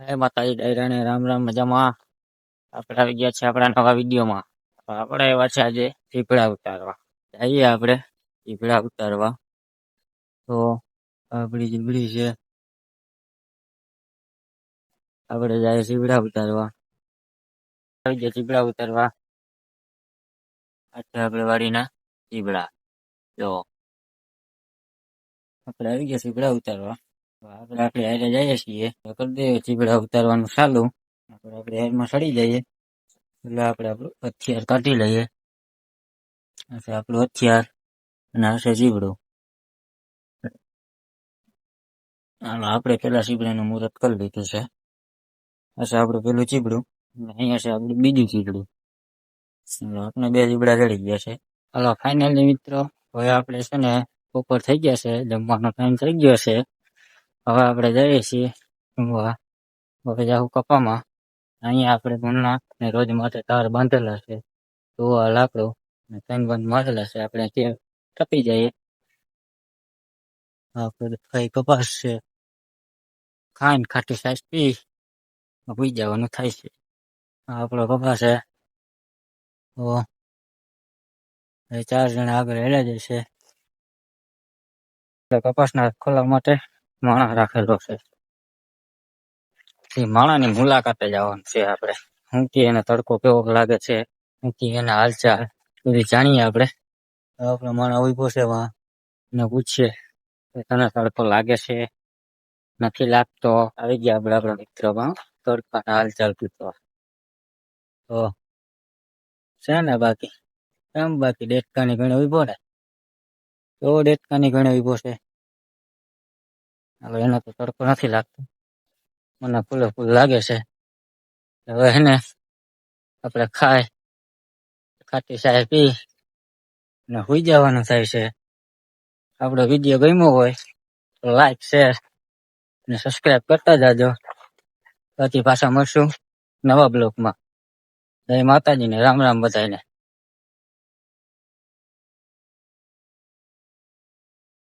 હે માતાજી ડાયરાને રામ રામ મજામાં. આપણે આવી ગયા છે આપણા નવા વિડીયોમાં. આપણે એવા છે આજે ચીપડા ઉતારવા. જઈએ આપણે ચીપડા ઉતારવા. તો આપણી ચીપડી છે, આપણે જાય ચીપડા ઉતારવા. આવી ગયા ચીપડા ઉતારવા. આજે આપણે વાડીના ચીપડા જો આપણે આવી ગયા ચીપડા ઉતારવા. આપણે હારે જઈએ છીએ તો કરી દઈએ ચીપડા ઉતારવાનું ચાલુ. આપણે હેરમાં સડી જઈએ એટલે આપણે આપણું હથિયાર કાઢી લઈએ. આપણું હથિયાર અને હશે ચીબડું. હાલો આપણે પેલા ચીબડાનું મુહૂર્ત કરી લીધું છે. હશે આપણું પેલું ચીબડું, અહીંયા છે આપણું બીજું ચીબડું. આપણે બે ચીબડા ચડી ગયા છે. હાલો ફાઇનલી મિત્રો, હવે આપણે છે ને બપોર થઈ ગયા છે, જમવાનો ટાઈમ થઈ ગયો છે. હવે આપણે જઈએ છીએ જમવા. હવે જાઉં કપામાં. અહીંયા આપણે ભણના ને રોજ માટે તાર બાંધેલા છે, તો આ લાકડું ને ત્રણ બંધ મારેલા છે. આપણે ત્યાં કપી જઈએ. આપણે કઈ કપાસ છે, ખાઈને ખાટી સાઈઝ પી ભૂઈ જવાનું થાય છે. આપણો કપાસ છે. તો ચાર જણા આગળ હેલા જશે. કપાસના ખોલવા માટે માણસ રાખેલો છે. એ માણાની મુલાકાતે જવાનું છે આપણે. હું કે એને તડકો કેવો લાગે છે, હું કે એના હાલચાલ બધી જાણીએ આપણે. આપણો માણસ ઉભો છે વાં, એને પૂછીએ કે તને તડકો લાગે છે, નથી લાગતો. આવી ગયા આપણે આપણા મિત્રોમાં તડકાના હાલચાલ પૂછવા. તો છે ને બાકી એમ બાકી ડેટકાની ઘણે ઉભો ને તો ડેટકાની ઘણે ઉભો છે. હવે એનો તો તડકો નથી લાગતો, મને ફૂલે ફૂલ લાગે છે. હવે એને આપણે ખાટી ચાય પી ને સુઈ જવાનું થાય છે. આપણો વિડીયો ગમ્યો હોય તો લાઈક શેર અને સબસ્ક્રાઈબ કરતા જાજો. પછી પાછા મળશું નવા બ્લોગમાં. જય માતાજી ને રામ રામ બધાને.